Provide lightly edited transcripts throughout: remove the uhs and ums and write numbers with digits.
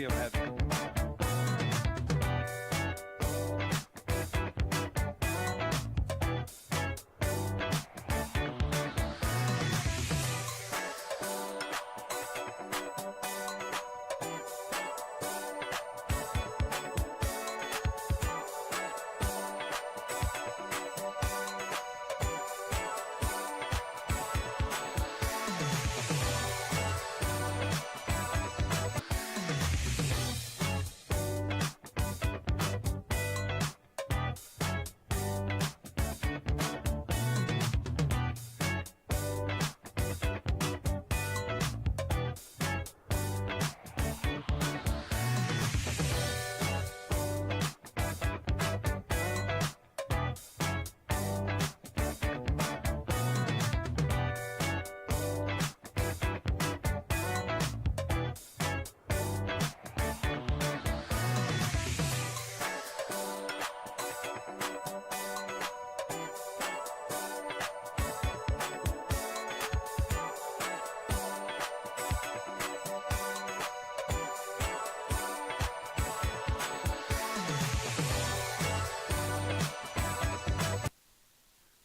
me of having.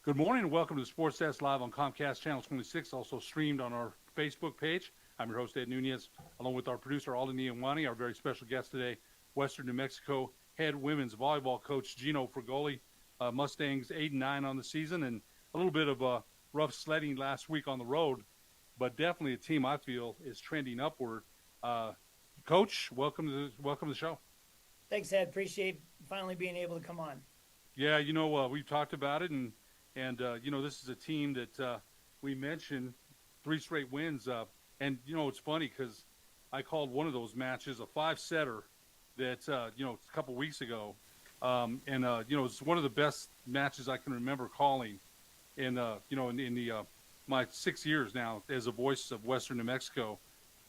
Good morning and welcome to the Sports Desk live on Comcast Channel 26, also streamed on our Facebook page. I'm your host, Ed Nunez, along with our producer, Alden Niamwani, our very special guest today, Western New Mexico head women's volleyball coach, Geno Frugoli. Mustangs 8-9 on the season and a little bit of rough sledding last week on the road, but definitely a team I feel is trending upward. Coach, welcome to the show. Thanks, Ed. Appreciate finally being able to come on. Yeah, we've talked about it, and this is a team that we mentioned 3 straight wins. And, it's funny because I called one of those matches a 5-setter that, a couple weeks ago. It's one of the best matches I can remember calling in my 6 years now as a voice of Western New Mexico.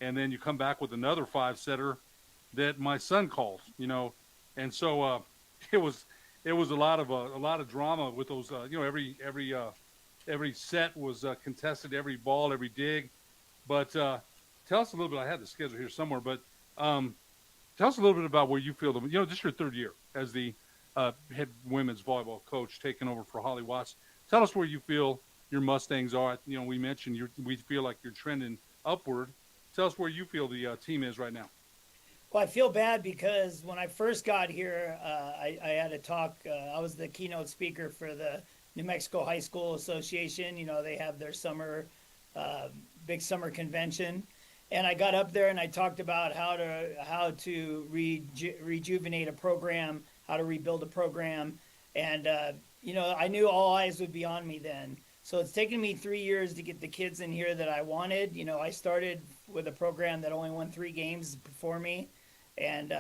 And then you come back with another 5-setter that my son called, and so it was a lot of drama with those. Every set was contested, every ball, every dig. But tell us a little bit. I had the schedule here somewhere, but tell us a little bit about where you feel them. This is your 3rd year as the head women's volleyball coach, taking over for Holly Watts. Tell us where you feel your Mustangs are. We mentioned we feel like you're trending upward. Tell us where you feel the team is right now. Well, I feel bad because when I first got here, I had a talk. I was the keynote speaker for the New Mexico High School Association. They have their big summer convention. And I got up there and I talked about how to rejuvenate a program, how to rebuild a program. And, I knew all eyes would be on me then. So it's taken me 3 years to get the kids in here that I wanted. I started with a program that only won 3 games before me. And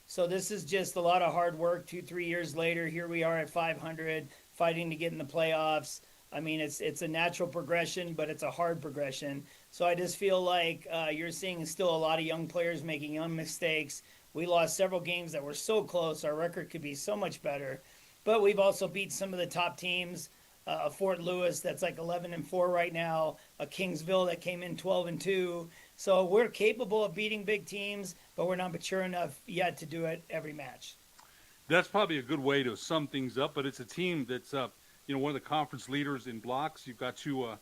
so this is just a lot of hard work. 2-3 years later, here we are at 500, fighting to get in the playoffs. I mean, it's a natural progression, but it's a hard progression. So I just feel like you're seeing still a lot of young players making young mistakes. We lost several games that were so close. Our record could be so much better. But we've also beat some of the top teams. Fort Lewis, that's like 11-4 right now. Kingsville that came in 12-2. So we're capable of beating big teams, but we're not mature enough yet to do it every match. That's probably a good way to sum things up. But it's a team that's one of the conference leaders in blocks. You've got two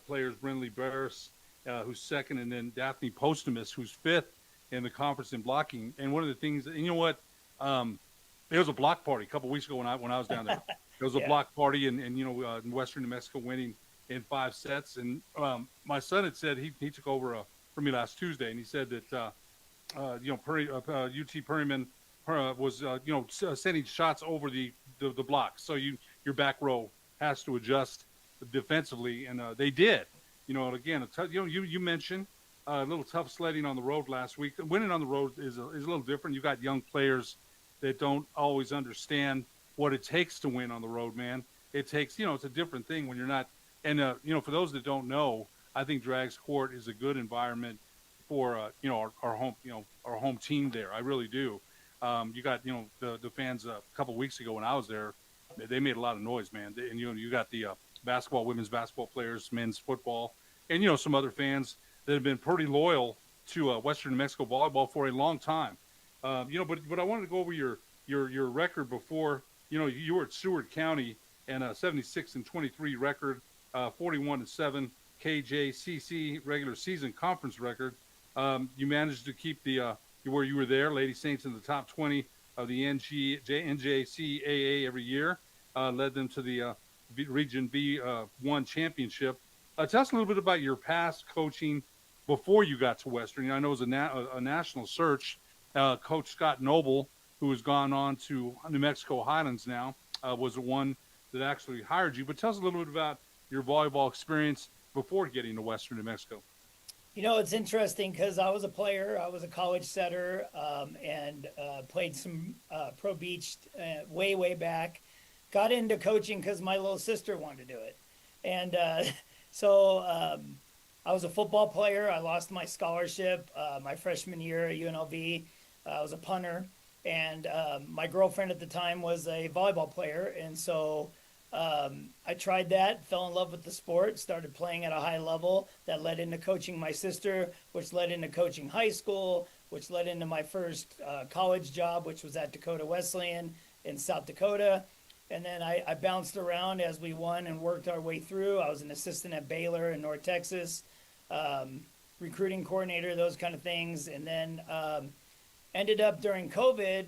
players, Brindley Barris, who's 2nd, and then Daphne Postumus, who's 5th in the conference in blocking. And one of the things, and you know what, there was a block party a couple weeks ago when I was down there. There was a block party, and in Western New Mexico winning in 5 sets. And my son had said he took over for me last Tuesday, and he said that UT Perryman was sending shots over the block. So your back row has to adjust defensively, and they did. And again, you mentioned a little tough sledding on the road last week. Winning on the road is a little different. You got young players that don't always understand what it takes to win on the road, man. It takes, it's a different thing when you're not. And for those that don't know, I think Drags Court is a good environment for our home, our home team there. I really do. You got the fans a couple weeks ago when I was there, they made a lot of noise, man. And you got the women's basketball players, men's football, and some other fans that have been pretty loyal to Western New Mexico volleyball for a long time. But I wanted to go over your record before. You were at Seward County and a 76-23 record, 41-7 KJCC regular season conference record. You managed to keep the where you were there, Lady Saints in the top 20 of the NJCAA every year. Led them to the Region B1 championship. Tell us a little bit about your past coaching before you got to Western. I know it was a national search. Coach Scott Noble, who has gone on to New Mexico Highlands now, was the one that actually hired you. But tell us a little bit about your volleyball experience before getting to Western New Mexico. It's interesting because I was a player. I was a college setter and played some pro beach way back. Got into coaching because my little sister wanted to do it. And so I was a football player. I lost my scholarship my freshman year at UNLV. I was a punter. And my girlfriend at the time was a volleyball player. And so I tried that, fell in love with the sport, started playing at a high level. That led into coaching my sister, which led into coaching high school, which led into my first college job, which was at Dakota Wesleyan in South Dakota. And then I bounced around as we won and worked our way through. I was an assistant at Baylor in North Texas, recruiting coordinator, those kind of things. And then ended up during COVID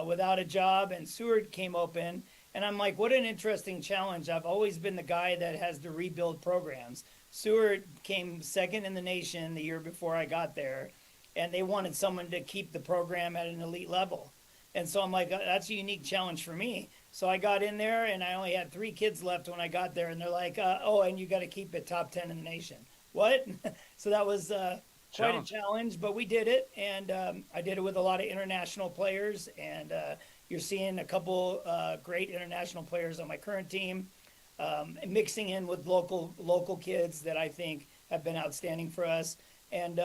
without a job, and Seward came open. And I'm like, what an interesting challenge. I've always been the guy that has to rebuild programs. Seward came second in the nation the year before I got there, and they wanted someone to keep the program at an elite level. And so I'm like, that's a unique challenge for me. So I got in there, and I only had 3 kids left when I got there, and they're like, and you got to keep it top 10 in the nation. What? So that was quite a challenge, but we did it, and I did it with a lot of international players, and you're seeing a couple great international players on my current team, mixing in with local kids that I think have been outstanding for us. And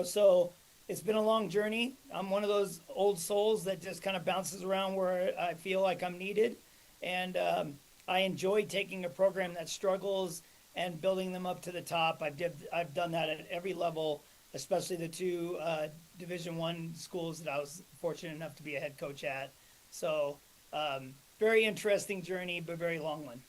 so it's been a long journey. I'm one of those old souls that just kind of bounces around where I feel like I'm needed, and I enjoy taking a program that struggles and building them up to the top. I've done that at every level, especially the 2 Division I schools that I was fortunate enough to be a head coach at. So very interesting journey, but very long one.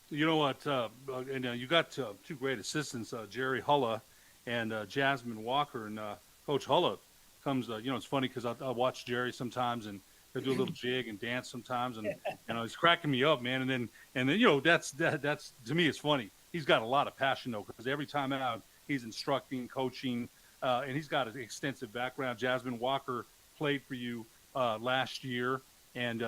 You know what? You got 2 great assistants, Jerry Hulla and Jasmine Walker. And Coach Hulla comes, it's funny because I watch Jerry sometimes, and he'll do a little jig and dance sometimes, and he's cracking me up, man. And then that's to me, it's funny. He's got a lot of passion though, because every time out he's instructing, coaching, and he's got an extensive background. Jasmine Walker played for you last year, and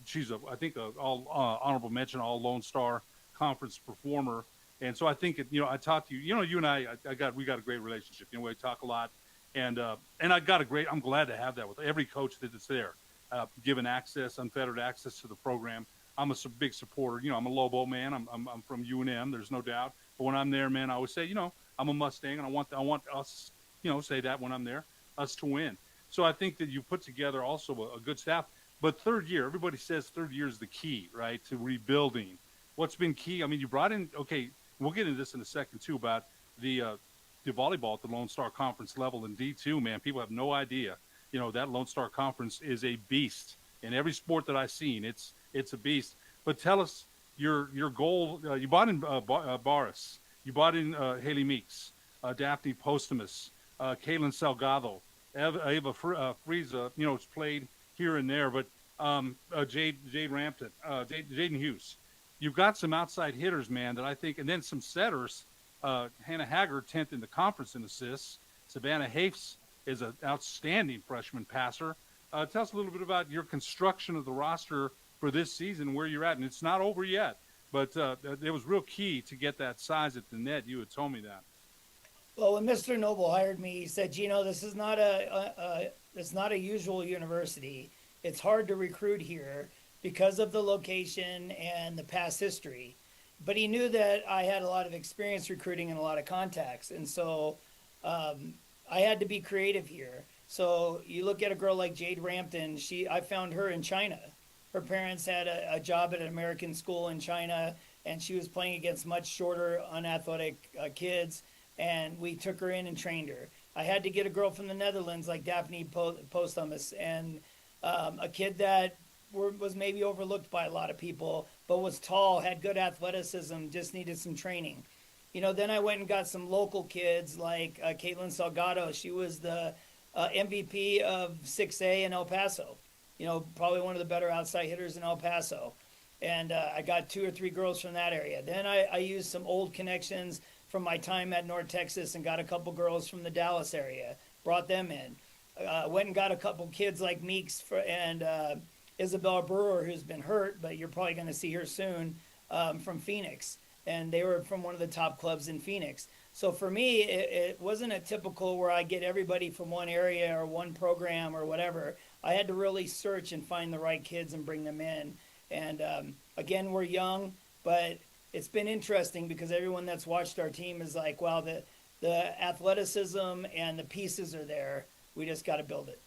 she's I think a all honorable mention, all Lone Star Conference performer. And so I think I talked to you. You and we got a great relationship. We talk a lot, and I got I'm glad to have that with every coach that's there, given unfettered access to the program. I'm a big supporter. I'm a Lobo man. I'm from UNM. There's no doubt. But when I'm there, man, I always say, I'm a Mustang, and I want us, say that when I'm there, us to win. So I think that you put together also a good staff. But third year, everybody says third year is the key, right, to rebuilding. What's been key? I mean, you brought in. Okay, we'll get into this in a second too about the volleyball at the Lone Star Conference level in D2. Man, people have no idea. That Lone Star Conference is a beast in every sport that I've seen. It's a beast. But tell us your goal. You bought in Boris. You bought in Haley Meeks, Daphne Postumus, Kaylin Salgado, Ava Frieza. It's played here and there, but Jade Rampton, Jaden Hughes. You've got some outside hitters, man, that I think, and then some setters. Hannah Haggard, 10th in the conference in assists. Savannah Hafes is an outstanding freshman passer. Tell us a little bit about your construction of the roster for this season, where you're at. And it's not over yet, but it was real key to get that size at the net. You had told me that. Well, when Mr. Noble hired me, he said, this is not it's not a usual university. It's hard to recruit here because of the location and the past history. But he knew that I had a lot of experience recruiting and a lot of contacts. And so I had to be creative here. So you look at a girl like Jade Rampton, I found her in China. Her parents had a job at an American school in China, and she was playing against much shorter, unathletic kids. and we took her in and trained her. I had to get a girl from the Netherlands like Daphne Posthumus, and a kid that was maybe overlooked by a lot of people, but was tall, had good athleticism, just needed some training. Then I went and got some local kids like Caitlin Salgado. She was the MVP of 6A in El Paso. Probably one of the better outside hitters in El Paso. And I got 2 or 3 girls from that area. Then I used some old connections from my time at North Texas and got a couple girls from the Dallas area, brought them in. Went and got a couple kids like Meeks and Isabella Brewer, who's been hurt, but you're probably going to see her soon, from Phoenix. And they were from one of the top clubs in Phoenix. So for me, it wasn't a typical where I get everybody from one area or one program or whatever. I had to really search and find the right kids and bring them in. And again, we're young, but it's been interesting because everyone that's watched our team is like, wow, the athleticism and the pieces are there. We just got to build it.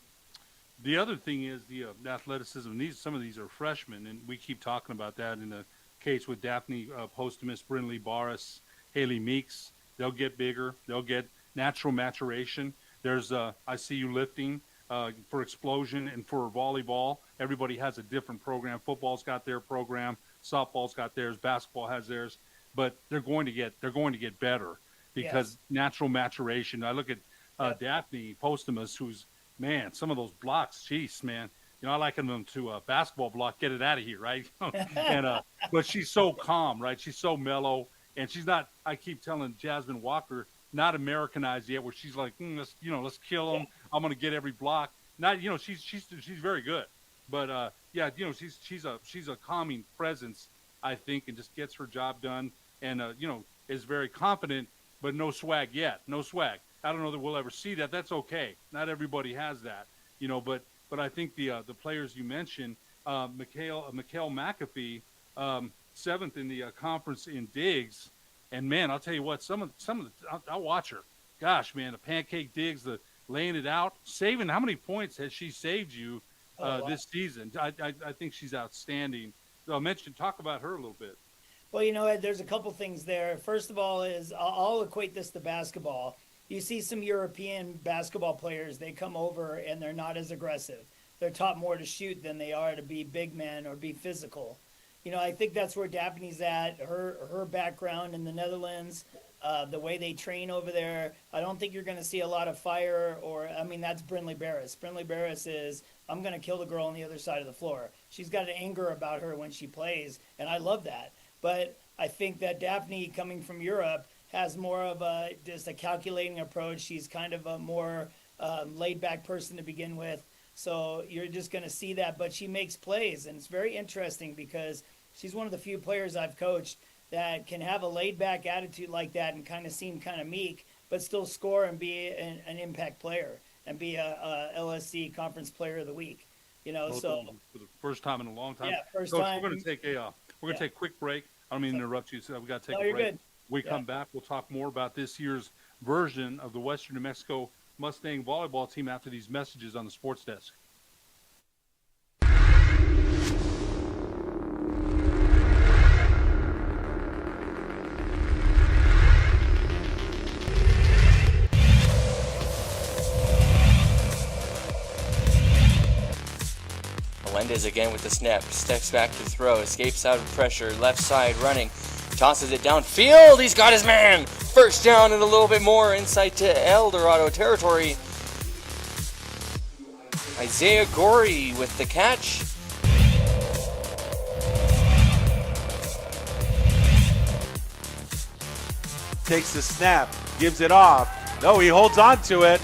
The other thing is the athleticism. Some of these are freshmen, and we keep talking about that in the case with Daphne Posthumus, Brinley Barris, Haley Meeks. They'll get bigger. They'll get natural maturation. There's I see you lifting for explosion and for volleyball. Everybody has a different program. Football's got their program. Softball's got theirs. Basketball has theirs. But they're going to get better because natural maturation. I look at Daphne Posthumus, who's, man, some of those blocks, jeez, man. I liken them to a basketball block, get it out of here, right? And but she's so calm, right? She's so mellow, and she's not. I keep telling Jasmine Walker, not Americanized yet, where she's like, let's kill them. I'm gonna get every block. Not, she's very good, but she's a calming presence, I think, and just gets her job done, and is very confident, but no swag yet, no swag. I don't know that we'll ever see that. That's okay. Not everybody has that, But I think the players you mentioned, Mikhail McAfee, 7th in the conference in digs, and man, I'll tell you what, some of I'll watch her. Gosh, man, the pancake digs, the laying it out, saving. How many points has she saved you this season? I think she's outstanding. So talk about her a little bit. Well, Ed, there's a couple things there. First of all, is I'll equate this to basketball. You see some European basketball players, they come over and they're not as aggressive. They're taught more to shoot than they are to be big men or be physical. I think that's where Daphne's at. Her background in the Netherlands, the way they train over there, I don't think you're going to see a lot of fire that's Brinley Barris. Brinley Barris is, I'm going to kill the girl on the other side of the floor. She's got an anger about her when she plays, and I love that. But I think that Daphne, coming from Europe, has more of just a calculating approach. She's kind of a more laid-back person to begin with. So you're just going to see that. But she makes plays, and it's very interesting because she's one of the few players I've coached that can have a laid-back attitude like that and kind of seem kind of meek, but still score and be an impact player and be a LSC Conference Player of the Week. So for the first time in a long time. Yeah, first Coach, time. We're going to take a quick break. I don't mean to interrupt you, so we got to take No, a you're break. good. We come back, we'll talk more about this year's version of the Western New Mexico Mustang volleyball team after these messages on the Sports Desk. Melendez again with the snap, steps back to throw, escapes out of pressure, left side running, tosses it downfield, he's got his man! First down and a little bit more inside to El Dorado territory. Isaiah Gorey with the catch. Takes the snap, gives it off. No, he holds on to it.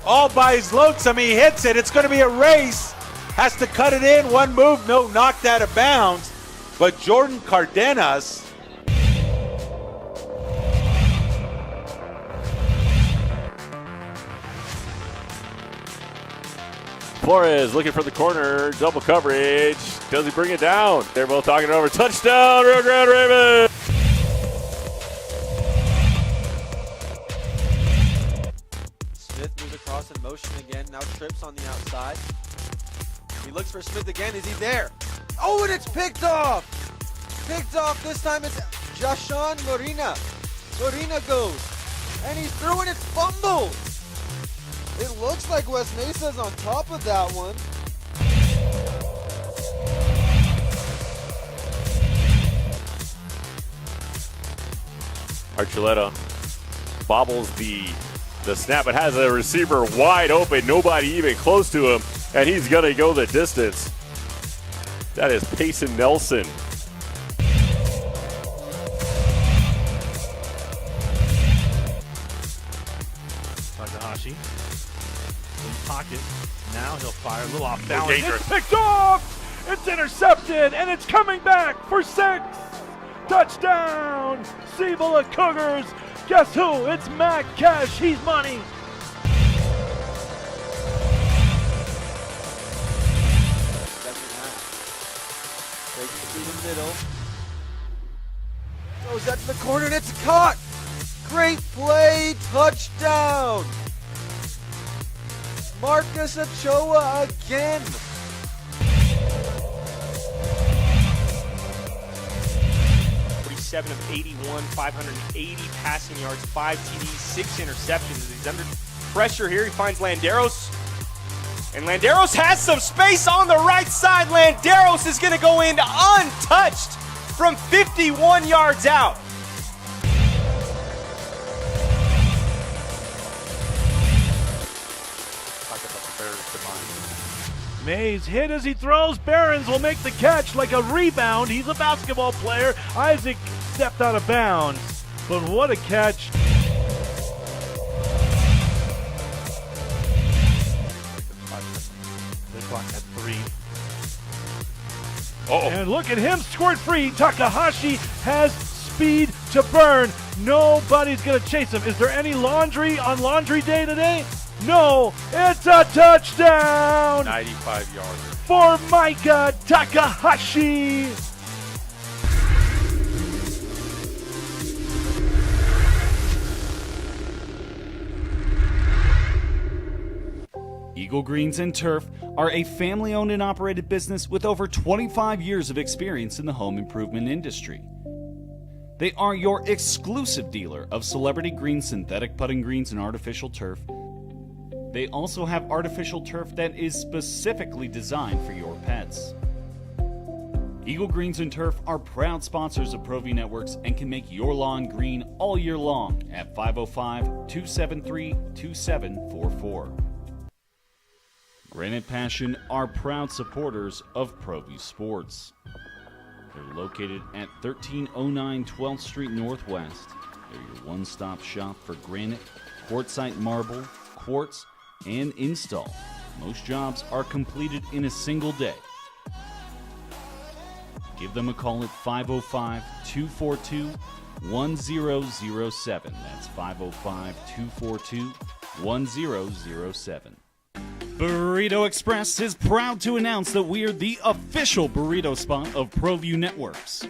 All by his lonesome, he hits it. It's going to be a race. Has to cut it in. One move, no, knocked out of bounds. But Jordan Cardenas. Flores looking for the corner, double coverage. Does he bring it down? They're both talking it over. Touchdown, Rio Grande Ravens! Smith moves across in motion again, now trips on the outside. He looks for Smith again, is he there? Oh, and it's picked off! Picked off, this time it's Jashawn Morina. Morina goes. And he's through and it's fumbled. It looks like West Mesa's on top of that one. Archuleta bobbles the snap, but has a receiver wide open, nobody even close to him, and he's going to go the distance. That is Payson Nelson. Takahashi in pocket. Now he'll fire a little off balance. Dangerous. It's picked off. It's intercepted, and it's coming back for 6. Touchdown, Cibola Cougars. Guess who? It's Matt Cash. He's money. Second half. Takes it through the middle. Goes that to the corner and it's caught. Great play, touchdown. Marcus Ochoa again. Of 81, 580 passing yards, 5 TDs, 6 interceptions. He's under pressure here. He finds Landeros. And Landeros has some space on the right side. Landeros is going to go in untouched from 51 yards out. Mays hit as he throws. Behrens will make the catch like a rebound. He's a basketball player. Isaac stepped out of bounds. But what a catch. The clock at 3. And look at him scored free. Takahashi has speed to burn. Nobody's going to chase him. Is there any laundry on laundry day today? No, it's a touchdown 95-yarder. for Micah Takahashi. Eagle Greens and Turf are a family-owned and operated business with over 25 years of experience in the home improvement industry. They are your exclusive dealer of celebrity green, synthetic putting greens, and artificial turf. They also have artificial turf that is specifically designed for your pets. Eagle Greens and Turf are proud sponsors of ProView Networks and can make your lawn green all year long at 505-273-2744. Granite Passion are proud supporters of ProView Sports. They're located at 1309 12th Street Northwest. They're your one-stop shop for granite, quartzite marble, quartz, and install. Most jobs are completed in a single day. Give them a call at 505-242-1007. That's 505-242-1007. Burrito Express is proud to announce that we are the official burrito spot of ProView Networks.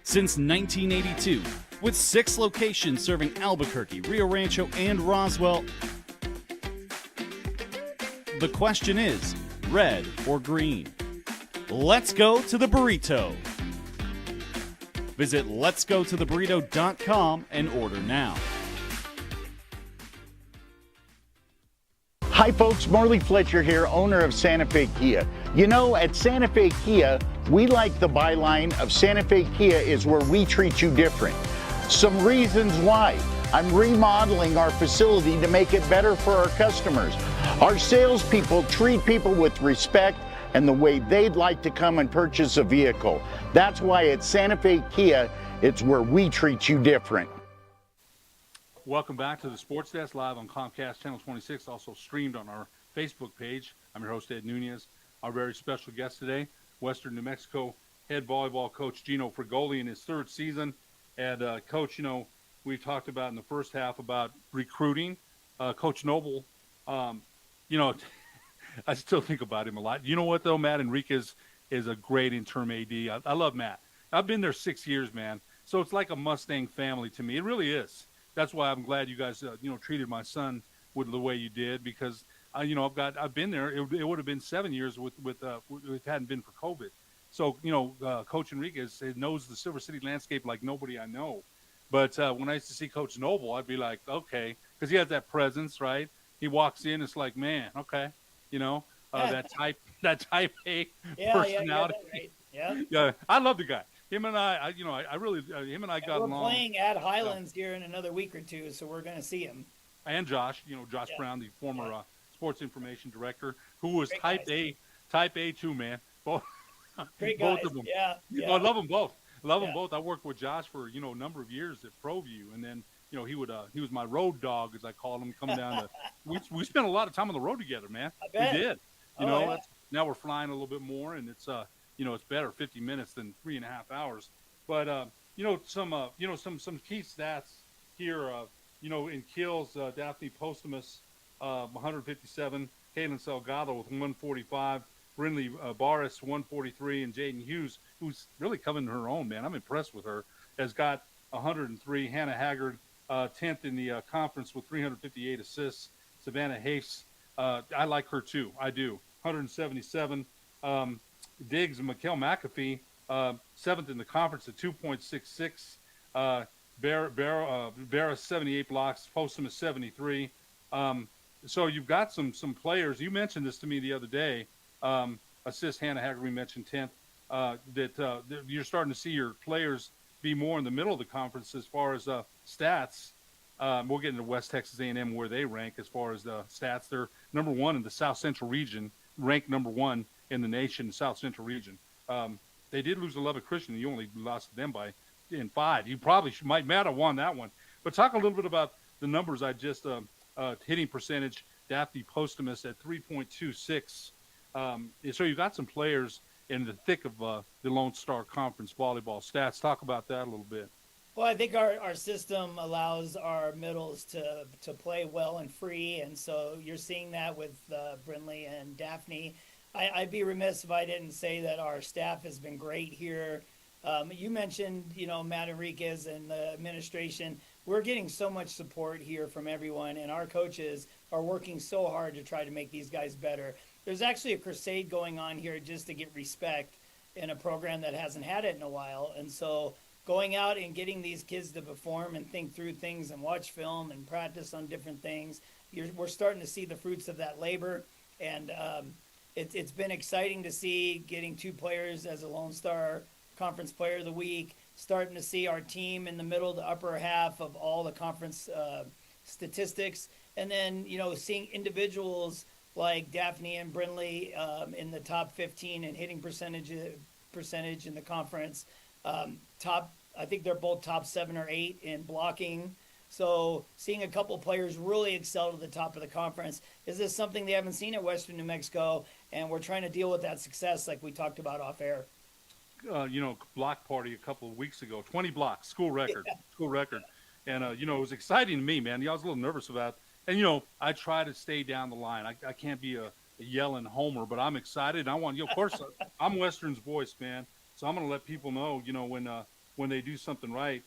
Since 1982, with 6 locations serving Albuquerque, Rio Rancho, and Roswell, the question is, red or green? Let's go to the burrito. Visit letsgototheburrito.com and order now. Hi folks, Marley Fletcher here, owner of Santa Fe Kia. You know, at Santa Fe Kia, we like the byline of Santa Fe Kia is where we treat you different. Some reasons why. I'm remodeling our facility to make it better for our customers. Our salespeople treat people with respect and the way they'd like to come and purchase a vehicle. That's why at Santa Fe Kia, it's where we treat you different. Welcome back to the Sports Desk, live on Comcast Channel 26, also streamed on our Facebook page. I'm your host, Ed Nunez. Our very special guest today, Western New Mexico head volleyball coach Geno Frugoli in his 3rd season. And, Coach, you know, we talked about in the first half about recruiting. Coach Noble, you know, I still think about him a lot. You know what, though? Matt Enriquez is a great interim AD. I love Matt. I've been there 6 years, man. So it's like a Mustang family to me. It really is. That's why I'm glad you guys, you know, treated my son with the way you did because, you know, I've been there. It would have been 7 years if it hadn't been for COVID. So, you know, Coach Enriquez knows the Silver City landscape like nobody I know. But when I used to see Coach Noble, I'd be like, okay, because he has that presence, right? He walks in, it's like, man, okay, you know, that type A Yeah, you got personality. that right. Yeah. Yeah, I love the guy. Him and I really, him and I got We're along. playing at Highlands here in another week or two, so we're going to see him. And Josh, Josh Yeah. Brown, the former sports information director, who was Great type A too, man. Both, Great both guys. of them. Yeah. I love them both. Love them Yeah. both. I worked with Josh for a number of years at ProView, and then he was my road dog, as I called him, coming down to. We spent a lot of time on the road together, man. I bet. We did. Yeah. Now we're flying a little bit more, and it's it's better 50 minutes than 3.5 hours. But some key stats here. In kills, Daphne Postumus, 157. Caitlin Salgado with 145. Brindley Barris, 143. And Jaden Hughes, who's really coming to her own, man. I'm impressed with her, has got 103. Hannah Haggard, 10th in the conference with 358 assists. Savannah Hafes, I like her too. I do. 177. Diggs and Mikkel McAfee, 7th in the conference at 2.66. Barra 78 blocks, Postumus 73. So you've got some players. You mentioned this to me the other day. Assist Hannah Haggard, we mentioned 10th. That you're starting to see your players be more in the middle of the conference as far as stats. We'll get into West Texas A&M where they rank as far as the stats. They're number 1 in the South Central region, ranked number 1 in the nation, the South Central region. They did lose to Lubbock Christian. You only lost to them in 5. You probably might have won that one. But talk a little bit about the numbers I just hitting percentage. Daphne Postumus at 3.26. So you've got some players in the thick of the Lone Star Conference volleyball stats. Talk about that a little bit. Well, I think our system allows our middles to play well and free, and so you're seeing that with Brindley and Daphne. I'd be remiss if I didn't say that our staff has been great here. You mentioned, Matt Enriquez and the administration. We're getting so much support here from everyone, and our coaches are working so hard to try to make these guys better. There's actually a crusade going on here just to get respect in a program that hasn't had it in a while. And so going out and getting these kids to perform and think through things and watch film and practice on different things, we're starting to see the fruits of that labor. And it's been exciting to see getting 2 players as a Lone Star Conference Player of the Week, starting to see our team in the middle to upper half of all the conference statistics, and then seeing individuals like Daphne and Brindley in the top 15 in hitting percentage in the conference. I think they're both top 7 or 8 in blocking. So seeing a couple players really excel to the top of the conference is this something they haven't seen at Western New Mexico, and we're trying to deal with that success like we talked about off air. Block party a couple of weeks ago, 20 blocks, school record. And, it was exciting to me, man. I was a little nervous about, and, I try to stay down the line. I can't be a yelling homer, but I'm excited. I want, of course, I'm Western's voice, man. So I'm going to let people know, when they do something right.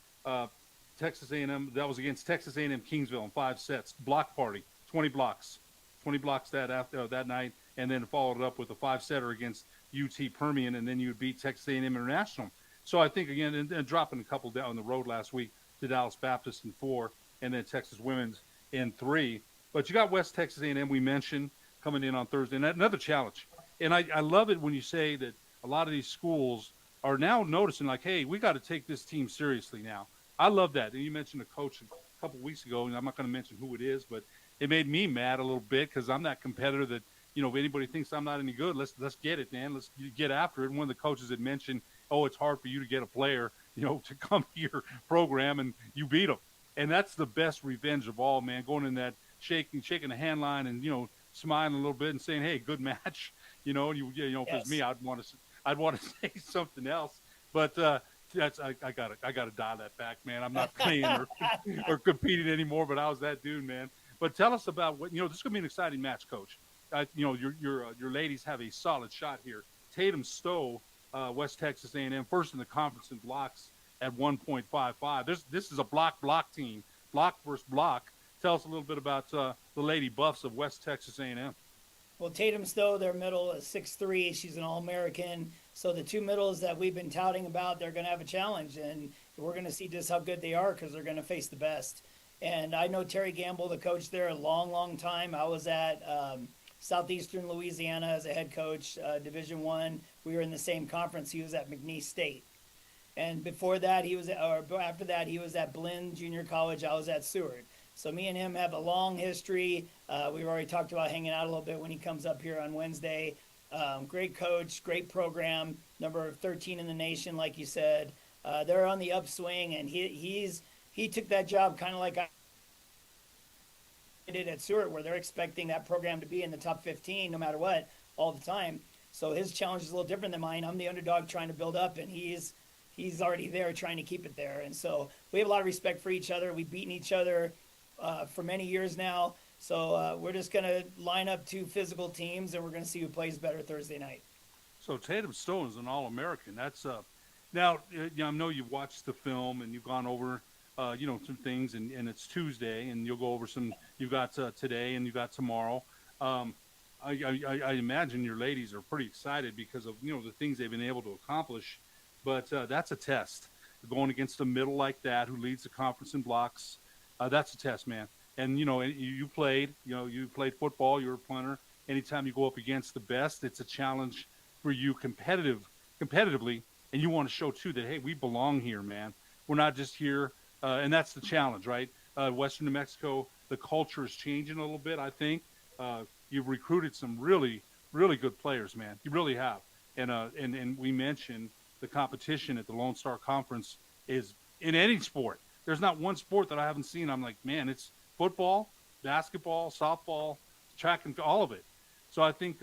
Texas A&M, that was against Texas A&M Kingsville in 5 sets. Block party, 20 blocks that night, and then followed it up with a 5-setter against UT Permian, and then you would beat Texas A&M International. So I think, again, and dropping a couple down the road last week to Dallas Baptist in 4, and then Texas Women's in 3. But you got West Texas A&M, we mentioned, coming in on Thursday, and another challenge. And I love it when you say that a lot of these schools are now noticing, like, hey, we got to take this team seriously now. I love that. And you mentioned a coach a couple weeks ago, and I'm not going to mention who it is, but it made me mad a little bit because I'm that competitor that, if anybody thinks I'm not any good, let's get it, man. Let's get after it. And one of the coaches had mentioned, it's hard for you to get a player, to come to your program, and you beat them. And that's the best revenge of all, man, going in that shaking the hand line and, smiling a little bit and saying, hey, good match. And if it was me, I'd want to say something else. But I gotta dial that back, man. I'm not playing or competing anymore, but I was that dude, man. But tell us about what this is gonna be an exciting match, Coach. Your ladies have a solid shot here. Tatum Stowe, West Texas A&M, first in the conference in blocks at 1.55. This is a block team, block versus block. Tell us a little bit about the Lady Buffs of West Texas A&M. Well, Tatum Stowe, their middle is 6'3". She's an All-American. So the 2 middles that we've been touting about, they're going to have a challenge. And we're going to see just how good they are because they're going to face the best. And I know Terry Gamble, the coach there, a long, long time. I was at Southeastern Louisiana as a head coach, Division I. We were in the same conference. He was at McNeese State. And before that, after that, he was at Blinn Junior College. I was at Seward. So me and him have a long history. We've already talked about hanging out a little bit when he comes up here on Wednesday. Great coach, great program, number 13 in the nation, like you said. They're on the upswing, and he took that job kind of like I did at Seward, where they're expecting that program to be in the top 15 no matter what all the time. So his challenge is a little different than mine. I'm the underdog trying to build up, and he's already there trying to keep it there. And so we have a lot of respect for each other. We've beaten each other for many years now. So we're just going to line up two physical teams, and we're going to see who plays better Thursday night. So Tatum Stone is an All-American. That's now, I know you've watched the film and you've gone over, some things, and it's Tuesday, and you'll go over some. You've got today and you've got tomorrow. I imagine your ladies are pretty excited because of the things they've been able to accomplish. But that's a test. Going against a middle like that, who leads the conference in blocks, that's a test, man. And you played football. You were a punter. Anytime you go up against the best, it's a challenge for you competitively, and you want to show too that hey, we belong here, man. We're not just here, and that's the challenge, right? Western New Mexico, the culture is changing a little bit. I think you've recruited some really, really good players, man. You really have, and we mentioned the competition at the Lone Star Conference is in any sport. There's not one sport that I haven't seen. I'm like, man, it's football, basketball, softball, track and all of it. So I think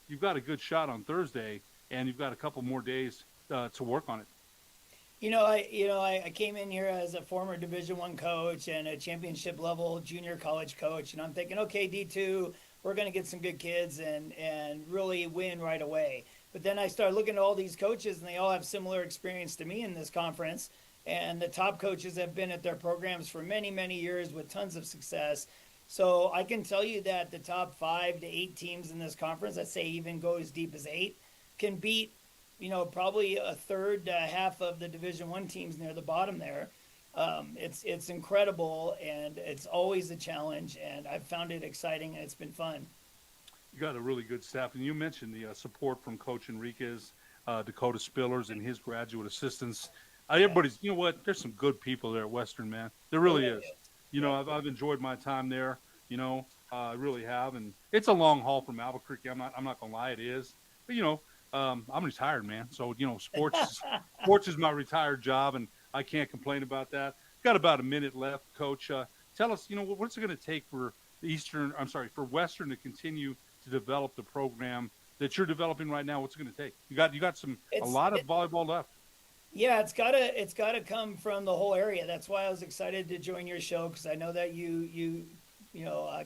you've got a good shot on Thursday, and you've got a couple more days to work on it. I came in here as a former Division I coach and a championship level junior college coach, and I'm thinking, okay, D2, we're going to get some good kids and really win right away. But then I started looking at all these coaches, and they all have similar experience to me in this conference. And the top coaches have been at their programs for many, many years with tons of success. So I can tell you that the top 5 to 8 teams in this conference, I'd say even go as deep as 8, can beat, probably a third to half of the Division I teams near the bottom there. It's incredible, and it's always a challenge, and I've found it exciting, and it's been fun. You got a really good staff, and you mentioned the support from Coach Enriquez, Dakota Spillers, and his graduate assistants. Everybody's, there's some good people there at Western, man. There really is. I've enjoyed my time there. I really have, and it's a long haul from Albuquerque. I'm not gonna lie, it is. But I'm retired, man. So sports is my retired job, and I can't complain about that. Got about a minute left, Coach. Tell us, what's it going to take for for Western to continue to develop the program that you're developing right now? What's it going to take? You got a lot of volleyball left. Yeah, it's gotta come from the whole area. That's why I was excited to join your show, because I know that you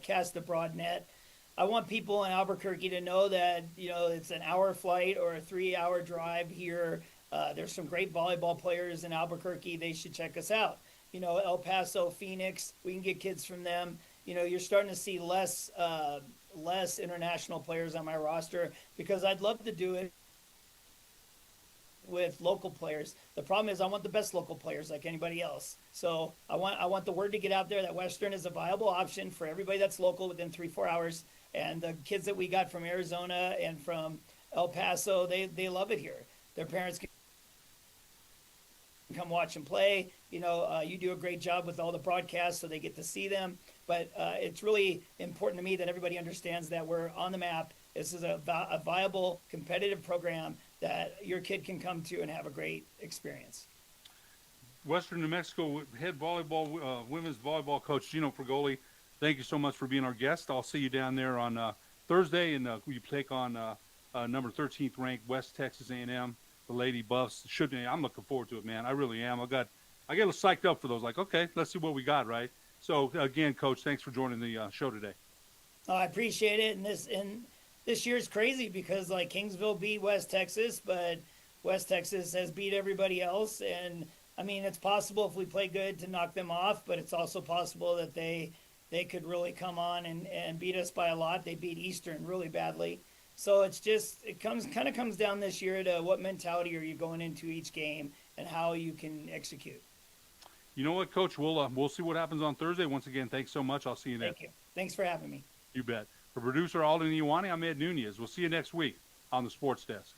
cast a broad net. I want people in Albuquerque to know that it's an hour flight or a 3-hour drive here. There's some great volleyball players in Albuquerque. They should check us out. El Paso, Phoenix, we can get kids from them. You're starting to see less international players on my roster, because I'd love to do it with local players. The problem is I want the best local players like anybody else. So I want the word to get out there that Western is a viable option for everybody that's local within 3-4 hours. And the kids that we got from Arizona and from El Paso, they love it here. Their parents can come watch and play. You do a great job with all the broadcasts, so they get to see them. But it's really important to me that everybody understands that we're on the map. This is a viable, competitive program that your kid can come to and have a great experience. Western New Mexico head volleyball, women's volleyball coach Geno Frugoli, thank you so much for being our guest. I'll see you down there on Thursday, and we take on number 13th ranked West Texas A&M, the Lady Buffs. I'm looking forward to it, man. I really am. I get a little psyched up for those. Like, okay, let's see what we got, right? So again, Coach, thanks for joining the show today. I appreciate it, and this year's crazy because like Kingsville beat West Texas, but West Texas has beat everybody else. And I mean, it's possible if we play good to knock them off, but it's also possible that they could really come on and beat us by a lot. They beat Eastern really badly. So it comes down this year to what mentality are you going into each game and how you can execute. You know what, Coach? We'll see what happens on Thursday. Once again, thanks so much. I'll see you next. Thank you. Thanks for having me. You bet. For producer Alden Iwani, I'm Ed Nunez. We'll see you next week on the Sports Desk.